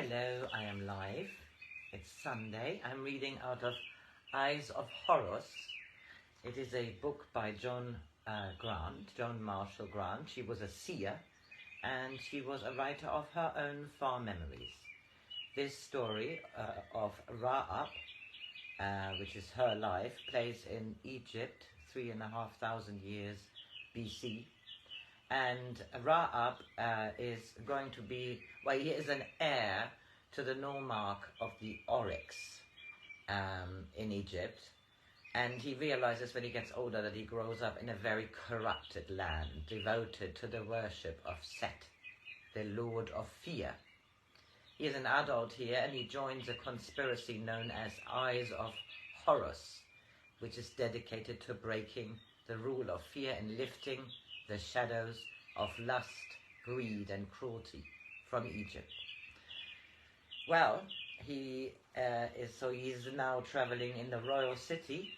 Hello, I am live. It's Sunday. I'm reading out of Eyes of Horus. It is a book by Joan Marshall Grants. She was a seer and she was a writer of her own far memories. This story of Ra-Up, which is her life, plays in Egypt 3,500 years BC. And Ra-Up is going to be, well, he is an heir to the nomarch of the oryx in Egypt. And he realizes when he gets older that he grows up in a very corrupted land, devoted to the worship of Set, the Lord of Fear. He is an adult here and he joins a conspiracy known as Eyes of Horus, which is dedicated to breaking the rule of fear and lifting the shadows of lust, greed and cruelty from Egypt. Well, he's now traveling in the royal city,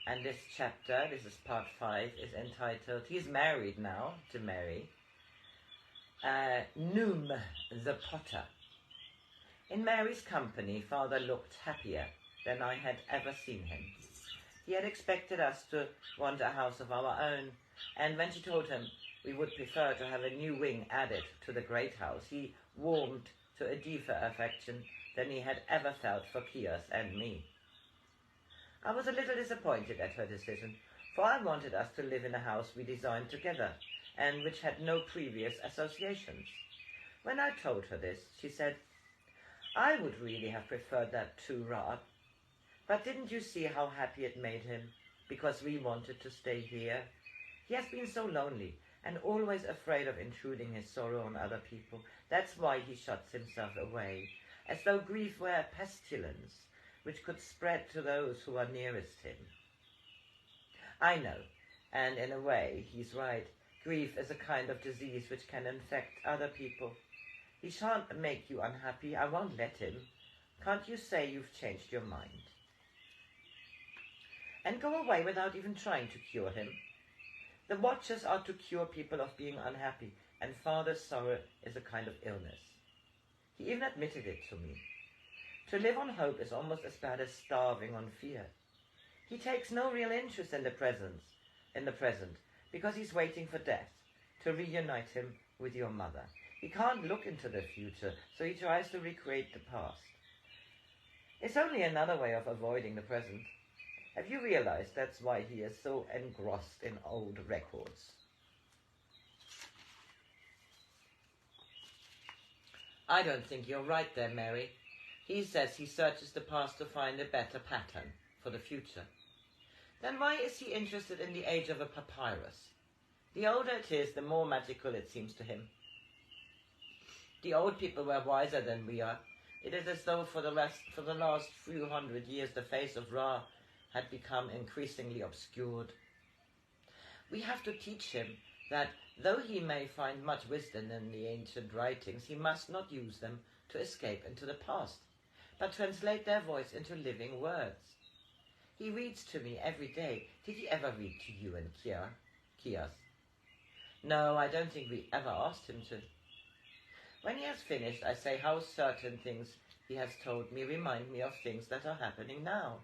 and this chapter, this is part 5, is entitled, he's married now to Mary, KHNUM the Potter. In Mary's company, Father looked happier than I had ever seen him. He had expected us to want a house of our own, and when she told him we would prefer to have a new wing added to the great house, he warmed to a deeper affection than he had ever felt for Kios and me. I was a little disappointed at her decision, for I wanted us to live in a house we designed together, and which had no previous associations. When I told her this, she said, "I would really have preferred that too, Ra. But didn't you see how happy it made him, because we wanted to stay here? He has been so lonely, and always afraid of intruding his sorrow on other people. That's why he shuts himself away, as though grief were a pestilence, which could spread to those who are nearest him." I know, and in a way, he's right. Grief is a kind of disease which can infect other people. He shan't make you unhappy. I won't let him. Can't you say you've changed your mind? And go away without even trying to cure him? The watchers are to cure people of being unhappy, and Father's sorrow is a kind of illness. He even admitted it to me. To live on hope is almost as bad as starving on fear. He takes no real interest in the present, because he's waiting for death to reunite him with your mother. He can't look into the future, so he tries to recreate the past. It's only another way of avoiding the present. Have you realized that's why he is so engrossed in old records? I don't think you're right there, Mary. He says he searches the past to find a better pattern for the future. Then why is he interested in the age of a papyrus? The older it is, the more magical it seems to him. The old people were wiser than we are. It is as though for the last few hundred years the face of Ra had become increasingly obscured. We have to teach him that though he may find much wisdom in the ancient writings, he must not use them to escape into the past, but translate their voice into living words. He reads to me every day. Did he ever read to you and Kios? No, I don't think we ever asked him to. When he has finished, I say how certain things he has told me remind me of things that are happening now.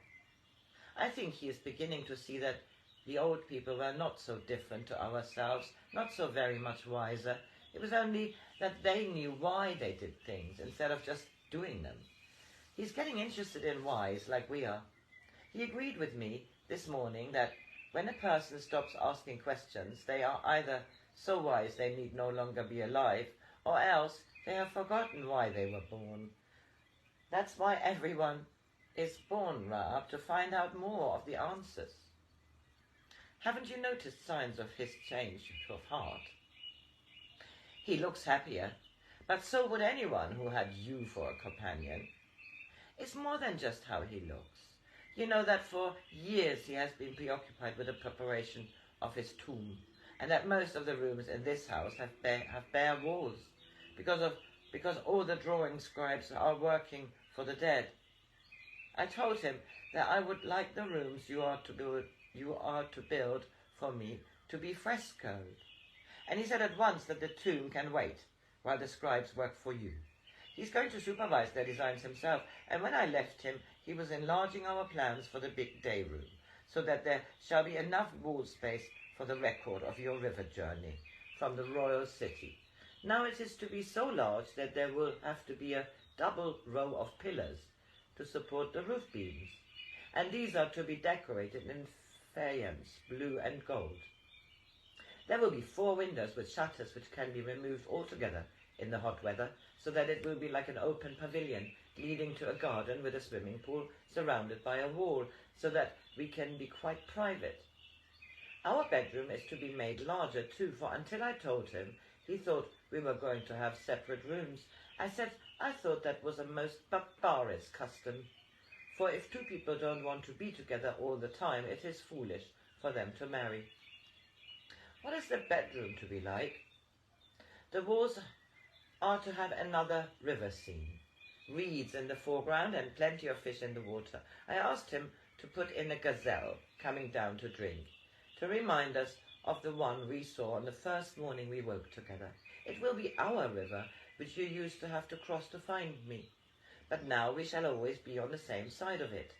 I think he is beginning to see that the old people were not so different to ourselves, not so very much wiser. It was only that they knew why they did things instead of just doing them. He's getting interested in whys like we are. He agreed with me this morning that when a person stops asking questions, they are either so wise they need no longer be alive, or else they have forgotten why they were born. That's why everyone is born, Ra, to find out more of the answers. Haven't you noticed signs of his change of heart? He looks happier, but so would anyone who had you for a companion. It's more than just how he looks. You know that for years he has been preoccupied with the preparation of his tomb, and that most of the rooms in this house have bare walls, because all the drawing scribes are working for the dead. I told him that I would like the rooms you are to build for me to be frescoed. And he said at once that the tomb can wait while the scribes work for you. He's going to supervise their designs himself, and when I left him, he was enlarging our plans for the big day room, so that there shall be enough wall space for the record of your river journey from the royal city. Now it is to be so large that there will have to be a double row of pillars to support the roof beams, and these are to be decorated in faience, blue and gold. There will be 4 windows with shutters which can be removed altogether in the hot weather, so that it will be like an open pavilion leading to a garden with a swimming pool surrounded by a wall, so that we can be quite private. Our bedroom is to be made larger too, for until I told him, he thought we were going to have separate rooms. I said I thought that was a most barbarous custom, for if 2 people don't want to be together all the time, it is foolish for them to marry. What is the bedroom to be like? The walls are to have another river scene, reeds in the foreground and plenty of fish in the water. I asked him to put in a gazelle coming down to drink, to remind us of the one we saw on the first morning we woke together. It will be our river, which you used to have to cross to find me, but now we shall always be on the same side of it.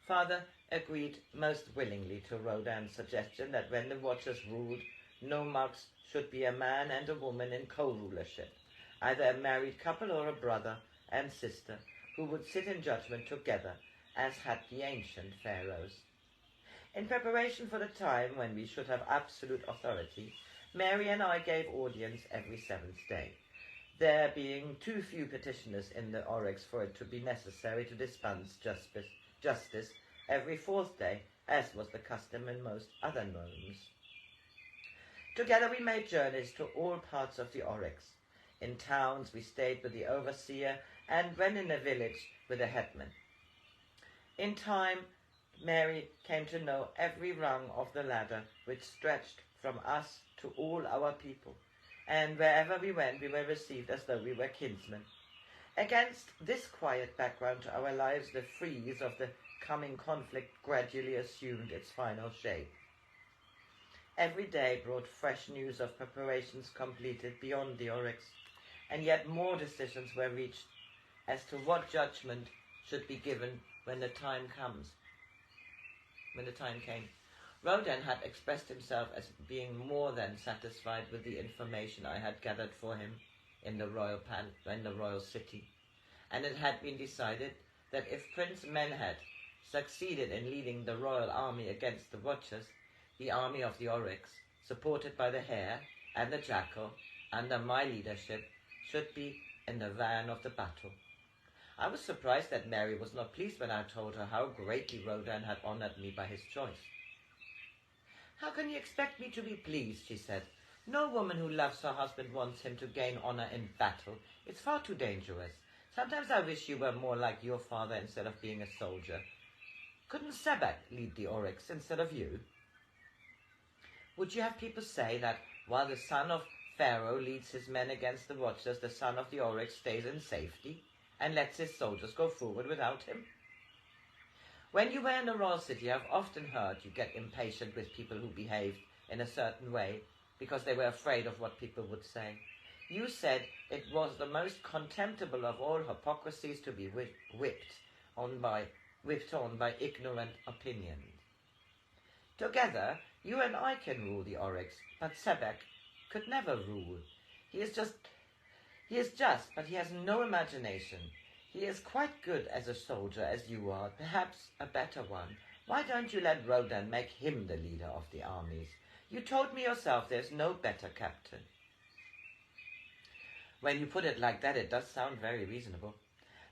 Father agreed most willingly to Rodin's suggestion that when the watchers ruled, nomarchs should be a man and a woman in co-rulership, either a married couple or a brother and sister who would sit in judgment together, as had the ancient pharaohs. In preparation for the time when we should have absolute authority, Mary and I gave audience every 7th day, there being too few petitioners in the oryx for it to be necessary to dispense justice every 4th day, as was the custom in most other realms. Together we made journeys to all parts of the oryx. In towns we stayed with the overseer, and when in a village with the headman. In time, Mary came to know every rung of the ladder which stretched from us to all our people, and wherever we went we were received as though we were kinsmen. Against this quiet background to our lives, the frieze of the coming conflict gradually assumed its final shape. Every day brought fresh news of preparations completed beyond the oryx, and yet more decisions were reached as to what judgment should be given when the time came. Rodin had expressed himself as being more than satisfied with the information I had gathered for him in the royal city, and it had been decided that if Prince Menhed succeeded in leading the royal army against the Watchers, the army of the oryx, supported by the hare and the jackal, under my leadership, should be in the van of the battle. I was surprised that Mary was not pleased when I told her how greatly Rodin had honoured me by his choice. "How can you expect me to be pleased?" she said. "No woman who loves her husband wants him to gain honour in battle. It's far too dangerous. Sometimes I wish you were more like your father instead of being a soldier. Couldn't Sebek lead the oryx instead of you? Would you have people say that while the son of Pharaoh leads his men against the Watchers, the son of the oryx stays in safety and lets his soldiers go forward without him? When you were in the royal city, I've often heard you get impatient with people who behaved in a certain way because they were afraid of what people would say. You said it was the most contemptible of all hypocrisies to be whipped on by ignorant opinions. Together, you and I can rule the oryx, but Sebek could never rule. He is just, but he has no imagination. He is quite good as a soldier as you are, perhaps a better one. Why don't you let Rodin make him the leader of the armies? You told me yourself there's no better captain." When you put it like that, it does sound very reasonable.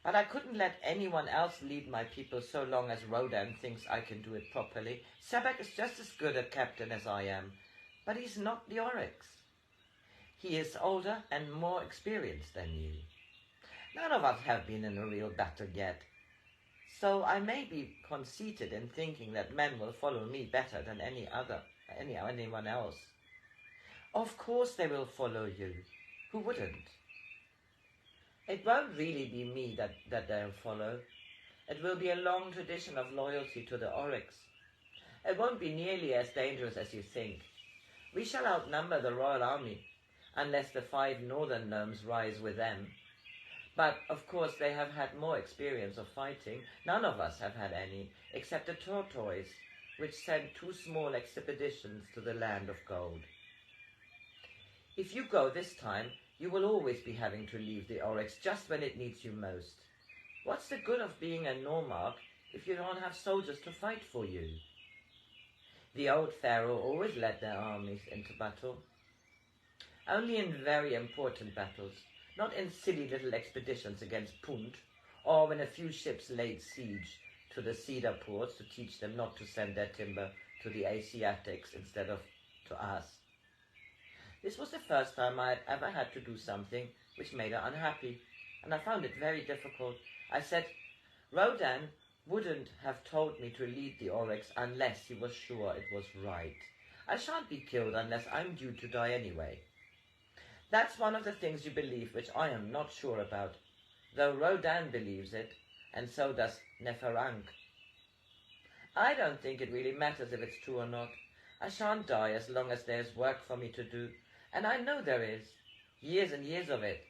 But I couldn't let anyone else lead my people so long as Rodin thinks I can do it properly. Sebek is just as good a captain as I am, but he's not the oryx. He is older and more experienced than you. None of us have been in a real battle yet, so I may be conceited in thinking that men will follow me better than anyone else. Of course they will follow you. Who wouldn't? It won't really be me that they'll follow. It will be a long tradition of loyalty to the oryx. It won't be nearly as dangerous as you think. We shall outnumber the royal army, unless the 5 northern gnomes rise with them. But, of course, they have had more experience of fighting. None of us have had any, except the tortoise, which sent 2 small expeditions to the land of gold. If you go this time, you will always be having to leave the Oryx just when it needs you most. What's the good of being a nomarch if you don't have soldiers to fight for you? The old pharaoh always led their armies into battle. Only in very important battles, not in silly little expeditions against Punt, or when a few ships laid siege to the cedar ports to teach them not to send their timber to the Asiatics instead of to us. This was the first time I had ever had to do something which made her unhappy, and I found it very difficult. I said, Rodan wouldn't have told me to lead the Oryx unless he was sure it was right. I shan't be killed unless I'm due to die anyway. That's one of the things you believe which I am not sure about, though Rodan believes it, and so does Neferank. I don't think it really matters if it's true or not. I shan't die as long as there's work for me to do, and I know there is. Years and years of it.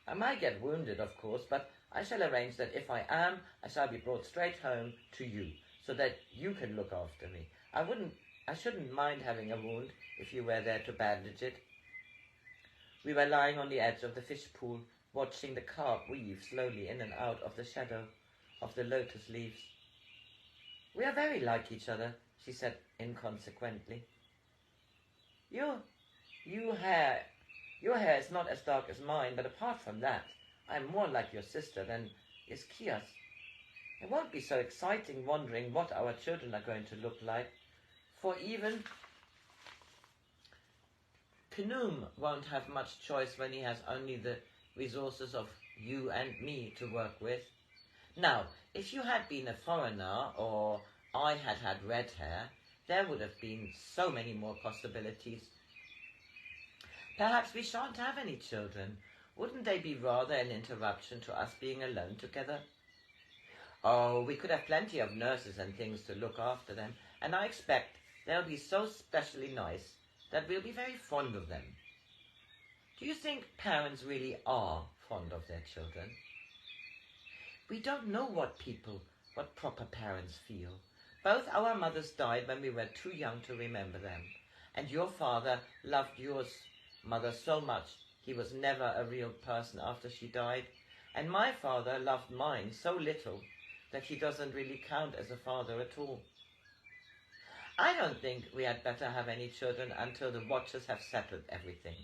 I might get wounded, of course, but I shall arrange that if I am, I shall be brought straight home to you, so that you can look after me. I shouldn't mind having a wound if you were there to bandage it. We were lying on the edge of the fish pool, watching the carp weave slowly in and out of the shadow of the lotus leaves. We are very like each other, she said inconsequently. Your hair is not as dark as mine, but apart from that, I'm more like your sister than is Kia's. It won't be so exciting wondering what our children are going to look like, for even KHNUM won't have much choice when he has only the resources of you and me to work with. Now, if you had been a foreigner, or I had had red hair, there would have been so many more possibilities. Perhaps we shan't have any children. Wouldn't they be rather an interruption to us being alone together? Oh, we could have plenty of nurses and things to look after them, and I expect they'll be so specially nice that we'll be very fond of them. Do you think parents really are fond of their children? We don't know what proper parents feel. Both our mothers died when we were too young to remember them, and your father loved yours mother so much he was never a real person after she died, and my father loved mine so little that he doesn't really count as a father at all. I don't think we had better have any children until the Watchers have settled everything.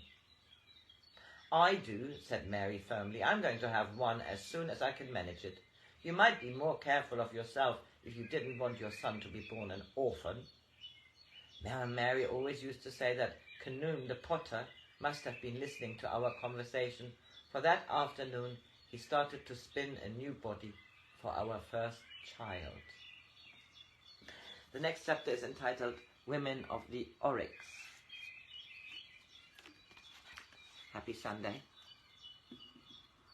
I do, said Mary firmly. I'm going to have one as soon as I can manage it. You might be more careful of yourself if you didn't want your son to be born an orphan. Now, Mary always used to say that KHNUM the potter must have been listening to our conversation, for that afternoon he started to spin a new body for our first child. The next chapter is entitled Women of the Oryx. Happy Sunday.